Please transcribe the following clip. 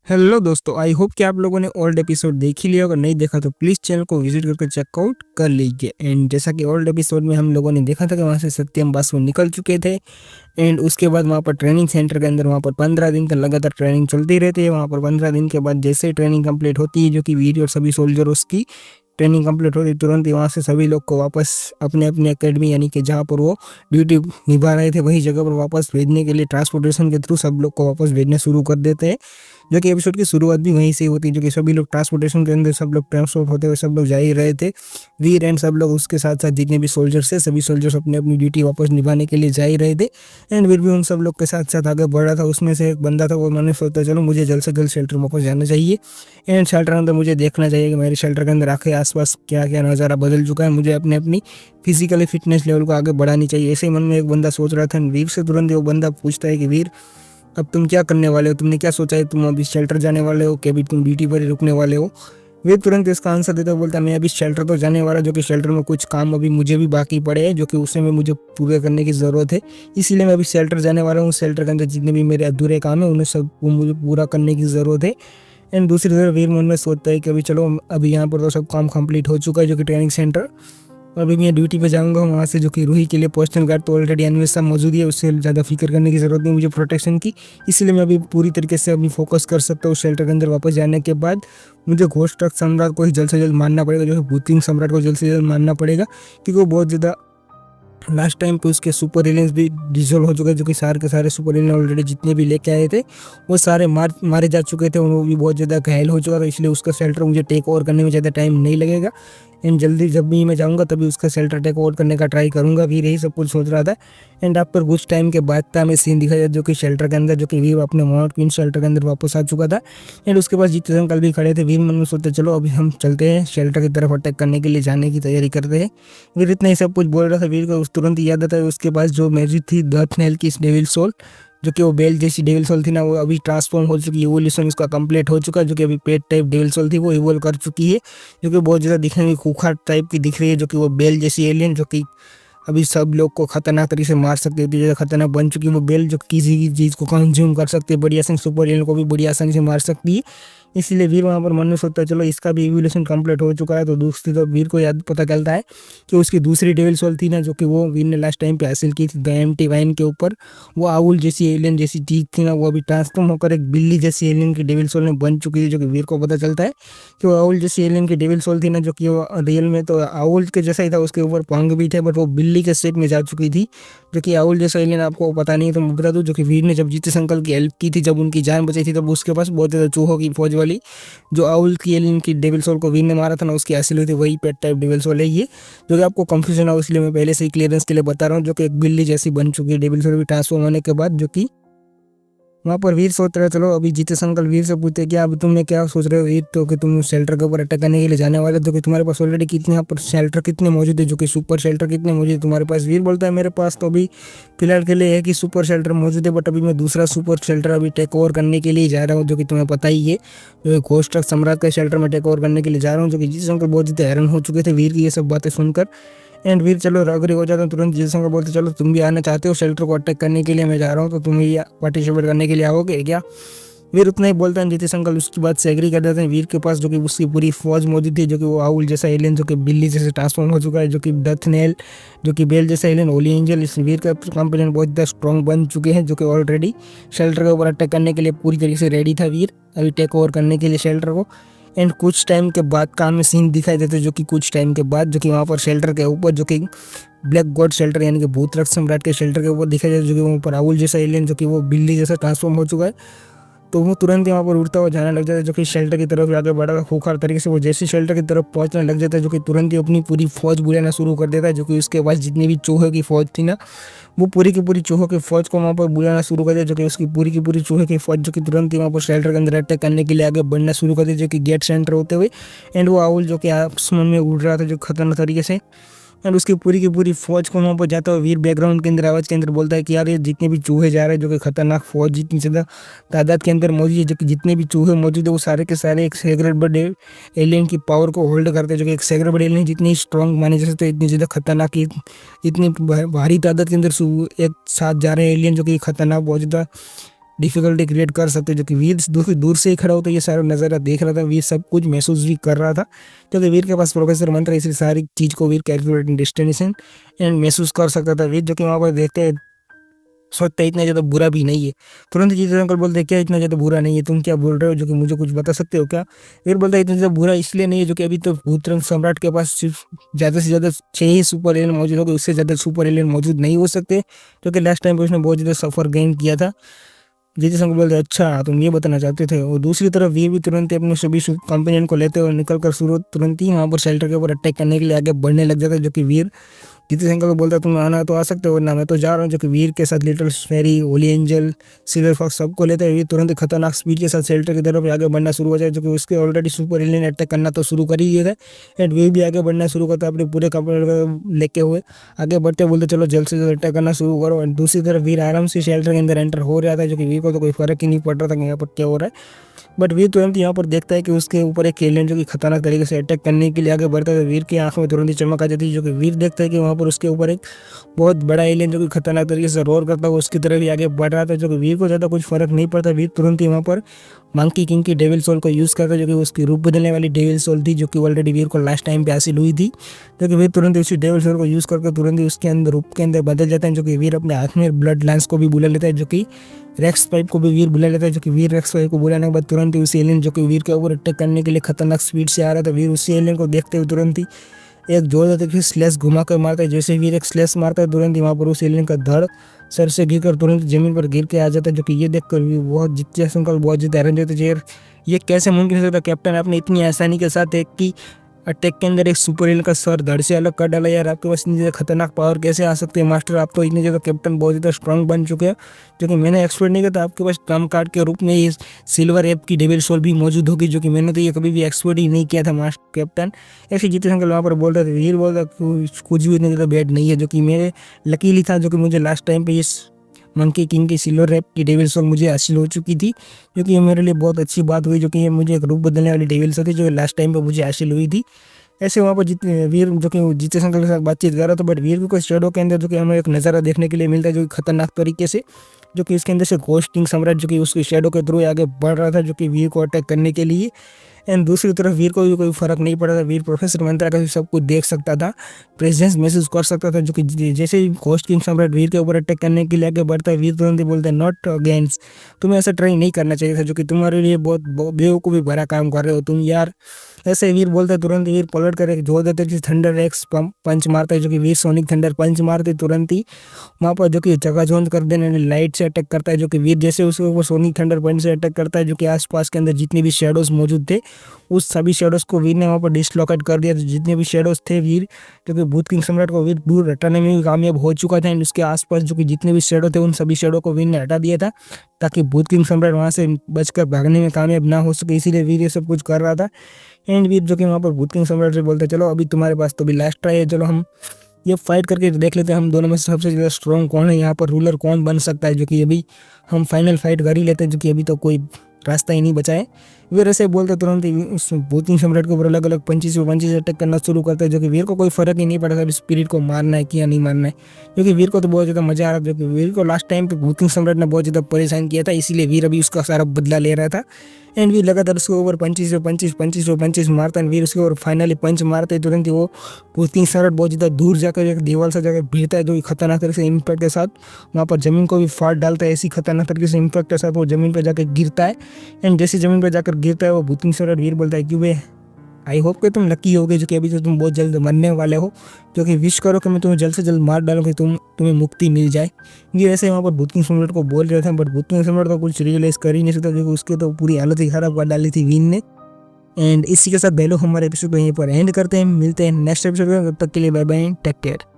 Hello दोस्तों, I hope कि आप लोगों ने ओल्ड एपिसोड देख ही लिया। अगर नहीं देखा तो प्लीज़ चैनल को विजिट करके चेकआउट कर लीजिए। एंड जैसा कि ओल्ड एपिसोड में हम लोगों ने देखा था कि वहाँ से सत्यम बासु निकल चुके थे। एंड उसके बाद वहाँ पर ट्रेनिंग सेंटर के अंदर वहाँ पर 15 दिन का लगातार ट्रेनिंग चलती रहती है। वहाँ पर 15 दिन के बाद जैसे ही ट्रेनिंग कंप्लीट होती है, जो कि वीर और सभी सोल्जर उसकी ट्रेनिंग कंप्लीट होती, तुरंत ही वहाँ से सभी लोग को वापस अपने अपने एकेडमी यानी कि जहाँ पर वो ड्यूटी निभा रहे थे वही जगह पर वापस भेजने के लिए ट्रांसपोर्टेशन के थ्रू सब लोग को वापस भेजना शुरू कर देते हैं। जो कि एपिसोड की शुरुआत भी वहीं से होती है, जो कि सभी लोग ट्रांसपोर्टेशन के अंदर सब लोग ट्रांसपोर्ट होते हुए सब लोग जा ही रहे थे। वीर एंड सब लोग उसके साथ साथ जितने भी सोल्जर्स थे सभी सोल्जर्स अपनी अपनी ड्यूटी वापस निभाने के लिए जा ही रहे थे। एंड वीर भी उन सब लोग के साथ साथ आगे बढ़ रहा था। उसमें से एक बंदा था, वो मैंने सोचा चलो मुझे जल्द से जल्द शेल्टर वापस जाना चाहिए एंड शेल्टर के अंदर मुझे देखना चाहिए कि मेरे शेल्टर के अंदर आके आसपास क्या क्या नज़ारा बदल चुका है। मुझे अपने अपनी फिजिकली फिटनेस लेवल को आगे बढ़ानी चाहिए, ऐसे ही मन में एक बंदा सोच रहा था। वीर से तुरंत वो बंदा पूछता है कि वीर अब तुम क्या करने वाले हो, तुमने क्या सोचा है, तुम अभी शेल्टर जाने वाले हो कि अभी तुम ड्यूटी पर ही रुकने वाले हो। वीर तुरंत इसका आंसर देता बोलता मैं अभी शेल्टर तो जाने वाला, जो कि शेल्टर में कुछ काम अभी मुझे भी बाकी पड़े हैं जो कि उसे में मुझे पूरे करने की ज़रूरत है, इसीलिए मैं अभी शेल्टर जाने वाला हूँ। शेल्टर के अंदर जितने भी मेरे अधूरे काम है उन्हें सब मुझे पूरा करने की ज़रूरत है। एंड दूसरी तरफ वीर मन में सोचता है कि अभी चलो अभी यहाँ पर तो सब काम कंप्लीट हो चुका है, जो कि ट्रेनिंग सेंटर। अभी मैं ड्यूटी पे जाऊंगा वहाँ से, जो कि रूही के लिए पर्सनल गार्ड तो ऑलरेडी एनवेस सब मौजूद है, उससे ज़्यादा फिक्र करने की ज़रूरत नहीं मुझे प्रोटेक्शन की। इसलिए मैं अभी पूरी तरीके से अभी फोकस कर सकता हूँ। शेल्टर के अंदर वापस जाने के बाद मुझे घोस्ट ट्रक सम्राट को ही जल्द से जल्द मारना पड़ेगा, जो है भूतिंग सम्राट को जल्द से जल्द मारना पड़ेगा, क्योंकि वो बहुत ज़्यादा लास्ट टाइम पे उसके सुपर एलियंस भी डिजोल्व हो चुके हैं, जो कि सारे के सारे सुपर एलियन ऑलरेडी जितने भी लेके आए थे वो सारे मारे जा चुके थे। वो भी बहुत ज़्यादा घायल हो चुका था, इसलिए उसका शेल्टर मुझे टेक ओवर करने में ज़्यादा टाइम नहीं लगेगा। एंड जल्दी जब भी मैं जाऊँगा तभी उसका शेल्टर टेक ओवर करने का ट्राई करूँगा। वीर यही सब कुछ सोच रहा था। एंड आप पर कुछ टाइम के बाद का हमें सीन दिखाया जो कि शेल्टर के अंदर, जो कि वीर अपने मॉन्ट क्वीन शेल्टर के अंदर वापस आ चुका था। एंड उसके पास जीते अंकल भी खड़े थे। वीर मन में सोचते चलो अभी हम चलते हैं शेल्टर की तरफ अटैक करने के लिए जाने की तैयारी करते हैं। वीर इतना ही सब कुछ बोल रहा था। वीर को उस तुरंत याद आता है उसके पास जो मैजिक थी डथ नेल की डेविल सोल, जो कि वो बेल जैसी डेविल सोल थी ना, वो अभी ट्रांसफॉर्म हो चुकी है, इवोल्यूशन उसका कंप्लीट हो चुका है। जो कि अभी पेट टाइप डेविल सोल थी वो इवोल्व कर चुकी है, जो कि बहुत ज़्यादा दिखने में खूंखार टाइप की दिख रही है। जो कि वो बेल जैसी एलियन जो कि अभी सब लोग को खतरनाक तरीके से मार सकती है, इतनी ज़्यादा खतरनाक बन चुकी है वो बेल, जो किसी भी चीज़ को कंज्यूम कर सकती है, बड़ी आसानी सुपर एलियन को भी बड़ी आसानी से मार सकती है। इसीलिए वीर वहाँ पर मन में सोचता है चलो इसका भी इवोल्यूशन कंप्लीट हो चुका है। तो दूसरी तो वीर को याद पता चलता है कि उसकी दूसरी डेविल सोल थी ना, जो कि वो वीर ने लास्ट टाइम पे हासिल की थी द एम्प्टी वाइन के ऊपर, वो आउल जैसी एलियन जैसी चीज थी ना, वो अभी ट्रांसफॉर्म होकर एक बिल्ली जैसी एलियन की डेविल सोल में बन चुकी थी। जो कि वीर को पता चलता है कि वो आउल जैसी एलियन की डेविल सोल थी ना, जो कि वो रियल में तो आउल के जैसा ही था, उसके ऊपर पंख भी थे, बट वो बिल्ली के शेप में जा चुकी थी। जो कि आउल जैसा एलियन आपको पता नहीं है तो मैं बता दूं, जो कि वीर ने जब जीते अंकल की हेल्प की थी, जब उनकी जान बची थी, तब उसके पास बहुत ज़्यादा चूहों की फौज वाली जो आउल की एलियन की डेविल सोल को वीर ने मारा था ना, उसकी हासिल हुई थी, वही पेट टाइप डेविल सोल है ये। जो कि आपको कंफ्यूजन हो इसलिए मैं पहले से ही क्लियरेंस के लिए बता रहा हूँ, जो कि एक बिल्ली जैसी बन चुकी है डेविल सोल भी ट्रांसफॉर्म होने के बाद। जो कि वहाँ पर वीर सोच रहे चलो अभी जीते अंकल वीर से पूछते कि अब तुमने क्या सोच रहे हो वीर, तो कि तुम शेल्टर के ऊपर अटैक करने के लिए जाने वाले, तो कि तुम्हारे पास ऑलरेडी कितने यहाँ पर शेल्टर कितने मौजूद है, जो कि सुपर शेल्टर कितने मौजूद है तुम्हारे पास। वीर बोलता है मेरे पास तो अभी फिलहाल के लिए है कि सुपर शेल्टर मौजूद है, बट अभी मैं दूसरा सुपर शेल्टर अभी टेक ओवर करने के लिए जा रहा हूँ, जो कि तुम्हें पता ही है, जो घोस्ट ट्रक सम्राट का शेल्टर में टेक ओवर करने के लिए जा रहा हूँ। जो कि जीते अंकल बहुत ज़्यादा हैरान हो चुके थे वीर की ये सब बातें सुनकर। एंड वीर चलो अग्री हो जाता हूँ तुरंत जीते अंकल बोलते चलो तुम भी आना चाहते हो शेल्टर को अटैक करने के लिए, मैं जा रहा हूँ तो तुम भी पार्टिसिपेट करने के लिए आओगे क्या। वीर उतना ही बोलता है, जीतेश अंकल उसकी बात से एग्री कर देते हैं। वीर के पास जो कि उसकी पूरी फौज मौजूद थी, जो कि वो आउल जैसा एलियन जो कि बिल्ली जैसे ट्रांसफॉर्म हो चुका है, जो कि डथ नेल जो कि बेल जैसा एलियन होली एंजल, इस वीर का कंपेनियन बहुत ज़्यादा स्ट्रॉन्ग बन चुके हैं, जो कि ऑलरेडी शेल्टर के ऊपर अटैक करने के लिए पूरी तरीके से रेडी था वीर अभी टेक ओवर करने के लिए शेल्टर को। एंड कुछ टाइम के बाद का हमें सीन दिखाई देते जो कि कुछ टाइम के बाद जो कि वहाँ पर शेल्टर के ऊपर जो कि ब्लैक गॉड शेल्टर यानी कि भूत रक्त सम्राट के शेल्टर के ऊपर दिखाई देता है, जो कि वहाँ पर आउल जैसा एलियन जो कि वो बिल्ली जैसा ट्रांसफॉर्म हो चुका है। तो वो तुरंत ही वहाँ पर उड़ता हुआ जाने लग जाता है, जो कि शेल्टर की तरफ आगे बढ़ा खूंखार तरीके से। वो जैसे शेल्टर की तरफ पहुँचने लग जाता है, जो कि तुरंत ही अपनी पूरी फौज बुलाना शुरू कर देता है, जो कि उसके पास जितनी भी चूहे की फौज थी ना, वो पूरी की पूरी चूहों की फौज को वहाँ पर बुलाना शुरू कर दिया, जो कि उसकी पूरी की पूरी चूहे की फौज जो कि तुरंत ही वहाँ पर शेल्टर के अंदर अटैक करने के लिए आगे बढ़ना शुरू कर दिया, जो कि गेट सेंटर होते हुए। एंड वो आउल जो कि आसमान में उड़ रहा था जो खतरनाक तरीके से, एंड उसकी पूरी की पूरी फौज को वहाँ पर जाता हुआ वीर बैकग्राउंड के अंदर आवाज़ के अंदर बोलता है कि यार ये जितने भी चूहे जा रहे हैं, जो कि खतरनाक फौज जितनी ज़्यादा तादाद के अंदर मौजूद है, जो कि जितने भी चूहे मौजूद है वो सारे के सारे एक सेक्रेट बर्ड एलियन की पावर को होल्ड करते हैं, जो कि एक सेक्रेट बर्ड एलियन जितनी स्ट्रॉन्ग माने जा सकते हैं, इतनी ज़्यादा खतरनाक इतनी भारी तादाद के अंदर एक साथ जा रहे हैं एलियन, जो कि खतरनाक बहुत ज़्यादा डिफिकल्टी क्रिएट कर सकते हो। जो कि वीर दूर से ही खड़ा होता है, ये सारा नज़ारा देख रहा था, वीर सब कुछ महसूस भी कर रहा था, क्योंकि वीर के पास प्रोफेसर मंत्र है, इसलिए सारी चीज़ को वीर कैलकुलेटिंग डेस्टिनेशन एंड महसूस कर सकता था वीर। जो कि वहाँ पर देखते हैं सोचता है इतना ज़्यादा बुरा भी नहीं है। तुरंत जीतू अंकल बोलते हैं क्या इतना ज़्यादा बुरा नहीं है, तुम क्या बोल रहे हो, जो कि मुझे कुछ बता सकते हो क्या। वीर बोलता है इतना ज़्यादा बुरा इसलिए नहीं है, जो कि अभी तो भूतरंग सम्राट के पास सिर्फ ज़्यादा से ज़्यादा 6 ही सुपर एलियन मौजूद हो गए, उससे ज़्यादा सुपर एलियन मौजूद नहीं हो सकते, क्योंकि लास्ट टाइम पर उसने बहुत ज़्यादा सफ़र गेन किया था। जीतू अंकल बोलते अच्छा तुम ये बताना चाहते थे। और दूसरी तरफ वीर भी तुरंत ही अपने सभी कंपेनियन को लेते हुए निकल कर तुरंत ही वहाँ पर शेल्टर के ऊपर अटैक करने के लिए आगे बढ़ने लग जाता है। जो कि वीर जीतू अंकल को बोलता है तुम आना तो आ सकते हो, वरना मैं तो जा रहा हूँ। जो कि वीर के साथ little fairy, Holi angel, silver fox सबको लेते हुए तुरंत खतरनाक स्पीड के साथ शेल्टर की तरफ आगे बढ़ना शुरू हो जाए। जो कि उसके ऑलरेडी सुपर एलियन अटैक करना तो शुरू कर ही दिए थे, एंड वीर भी आगे बढ़ना शुरू करता है अपने पूरे कपड़े लेके हुए आगे बढ़ते बोलते चलो जल्द से जल्द अटैक करना शुरू करो। एंड दूसरी तरफ वीर आराम से शेल्टर के अंदर एंटर हो रहा था। जो कि वीर को तो कोई फर्क ही नहीं पड़ रहा था कि यहाँ पर क्या हो रहा है, बट वीर तुरंत यहाँ पर देखता है कि उसके ऊपर एक एलियन जो कि खतरनाक तरीके से अटैक करने के लिए आगे बढ़ता है। वीर की आंखों में तुरंत ही चमक आ जाती है। जो कि वीर देखता है कि वहाँ पर उसके ऊपर एक बहुत बड़ा एलियन जो कि खतरनाक तरीके से रोर करता है उसकी तरफ ही आगे बढ़ रहा था। जो कि वीर को ज़्यादा कुछ फर्क नहीं पड़ता, वीर तुरंत ही वहाँ पर मंकी किंग की डेविल सोल को यूज़ करता है, जो कि उसकी रूप बदलने वाली डेविल सोल थी, जो कि ऑलरेडी वीर को लास्ट टाइम पे हासिल हुई थी। जो कि वीर तुरंत उसी डेविल सोल को यूज़ करके तुरंत ही उसके अंदर रूप के अंदर बदल जाता है। जो कि वीर अपने हाथ में ब्लड लांस को भी बुला लेता है, जो कि रेक्स पाइप को भी वीर बुला लेता है। जो कि वीर रेक्स पाइप को बुलाने के बाद तुरंत ही उसी एलियन जो कि वीर के ऊपर अटैक करने के लिए खतरनाक स्पीड से आ रहा था, वीर उसी एलियन को देखते हुए तुरंत ही एक जोरदार तरीके से स्लैश घुमा कर मारता है। जैसे वीर एक स्लैश मारता है तुरंत ही वहाँ पर उस एलियन का धड़ सर से गिर कर तुरंत जमीन पर गिर के आ जाता है। जो कि ये देखकर भी बहुत जितने अंकल बहुत ज़्यादा हैरान होते हैं, ये कैसे मुमकिन हो सकता है कैप्टन, आपने इतनी आसानी के साथ एक की अटैक के अंदर एक सुपर एलियन का सर धड़ से अलग कर डाला यार, आपके पास इतनी ज़्यादा खतरनाक पावर कैसे आ सकते हैं मास्टर, आप तो इतने ज़्यादा कैप्टन बहुत ज़्यादा स्ट्रांग बन चुके हैं। जो कि मैंने एक्सपेक्ट नहीं किया था आपके पास ट्रम्प कार्ड के रूप में ये सिल्वर एप की डेविल सोल भी मौजूद होगी, जो कि मैंने तो ये कभी भी एक्सपेक्ट ही नहीं किया था मास्टर कैप्टन। ऐसे जीते अंकल वहाँ पर बोल रहे थे, वीर बोल रहा कुछ भी इतना ज़्यादा बैड नहीं है, जो कि मेरे लकीली था, जो कि मुझे लास्ट टाइम पे ये मंकी किंग की सिल्वर रैप की डेविल सोल मुझे हासिल हो चुकी थी, जो कि ये मेरे लिए बहुत अच्छी बात हुई। जो कि ये मुझे एक रूप बदलने वाली डेविल सोल थी, जो लास्ट टाइम पे मुझे हासिल हुई थी। ऐसे वहाँ पर वीर जो कि जीते अंकल के साथ बातचीत कर रहा था, बट वीर को शेडो के अंदर जो कि हमें एक नज़ारा देखने के लिए मिलता है, जो कि खतरनाक तरीके से, जो कि इसके अंदर से घोस्ट किंग सम्राट जो कि उसके शेडो के थ्रू आगे बढ़ रहा था, जो कि वीर को अटैक करने के लिए। एंड दूसरी तरफ वीर को भी कोई फर्क नहीं पड़ा था, वीर प्रोफेसर मंत्रा का भी सब कुछ देख सकता था, प्रेजेंस महसूस कर सकता था। जो कि जैसे ही घोस्ट किंग सम्राट वीर के ऊपर अटैक करने के लिए आगे बढ़ता है, वीर तुरंत ही बोलता है नॉट अगेंस्ट, तुम्हें ऐसा ट्राई नहीं करना चाहिए था, जो कि तुम्हारे लिए बहुत बेवकूफ़ी भरा काम कर रहे हो तुम यार। ऐसे वीर बोलता है, तुरंत वीर पलट कर एक जोरदार तरीके से थंडर एक्स पंच मारता है, जो कि वीर सोनिक थंडर पंच मारते तुरंत ही वहाँ पर जो कि चकाचौंध कर देने लाइट से अटैक करता है। जो कि वीर जैसे उसके ऊपर सोनिक थंडर पंच से अटैक करता है, जो कि आसपास के अंदर जितने भी शेडोज मौजूद थे उस सभी शेडोज को वीर ने वहाँ पर डिसलोकेट कर दिया। जितने भी शेडोज थे वीर जो कि भूत किंग सम्राट को वीर दूर हटाने में भी कामयाब हो चुका था, एंड उसके आसपास जो कि जितने भी शेडो थे उन सभी शेडो को वीर ने हटा दिया था, ताकि भूत किंग सम्राट वहाँ से बचकर भागने में कामयाब ना हो सके, इसीलिए वीर ये सब कुछ कर रहा था। एंड वीर जो कि वहाँ पर भूत किंग सम्राट से बोलते चलो अभी तुम्हारे पास तो भी लास्ट ट्राई है, चलो हम ये फाइट करके देख लेते हैं हम दोनों में से सबसे ज़्यादा स्ट्रॉन्ग कौन है, यहाँ पर रूलर कौन बन सकता है। जो कि अभी हम फाइनल फाइट कर ही लेते हैं, जो कि अभी तो कोई रास्ता ही नहीं बचा है। वीर ऐसे बोलते तुरंत ही उस भूत किंग सम्राट के ऊपर अलग अलग पंचीस अटैक करना शुरू करता है, जो कि वीर को कोई फर्क ही नहीं पड़ता अभी स्पिरिट को मारना है कि या नहीं मारना है, क्योंकि वीर को तो बहुत ज़्यादा मजा आ रहा था। जो कि वीर को लास्ट टाइम पे भूत किंग सम्राट ने बहुत ज़्यादा परेशान किया था, इसीलिए वीर अभी उसका सारा बदला ले रहा था। एंड वीर लगातार उसके ऊपर पंचीस मारता है, वीर उसके ऊपर फाइनली पंच मारता है, तुरंत ही वो भूत किंग सम्राट बहुत ज़्यादा दूर जाकर एक दीवार से जाकर भिड़ता है, जो कि खतरनाक तरीके से इम्पैक्ट के साथ वहाँ पर ज़मीन को भी फाड़ डालता है, ऐसी खतरनाक तरीके से इम्पैक्ट के साथ वो ज़मीन पर जाकर गिरता है। एंड जैसे ज़मीन पर जाकर गिरता है वो भूत किंग सम्राट वीर बोलता है कि वे आई होप कि तुम लकी होगे, जो कि अभी तो तुम बहुत जल्द मरने वाले हो, जो कि विश करो कि मैं तुम्हें जल्द से जल्द मार डालूँ कि तुम्हें मुक्ति मिल जाए। ये ऐसे वहाँ पर भूत किंग सम्राट को बोल रहे थे, बट भूत किंग सम्राट तो कुछ रियलाइज़ कर ही नहीं सकता, जो कि उसके तो पूरी हालत ही खराब कर डाली थी वीन ने। एंड इसी के साथ हम हमारे एपिसोड को यहीं पर एंड करते हैं, मिलते हैं नेक्स्ट एपिसोड में, तब तक के लिए बाय बाय, टेक केयर।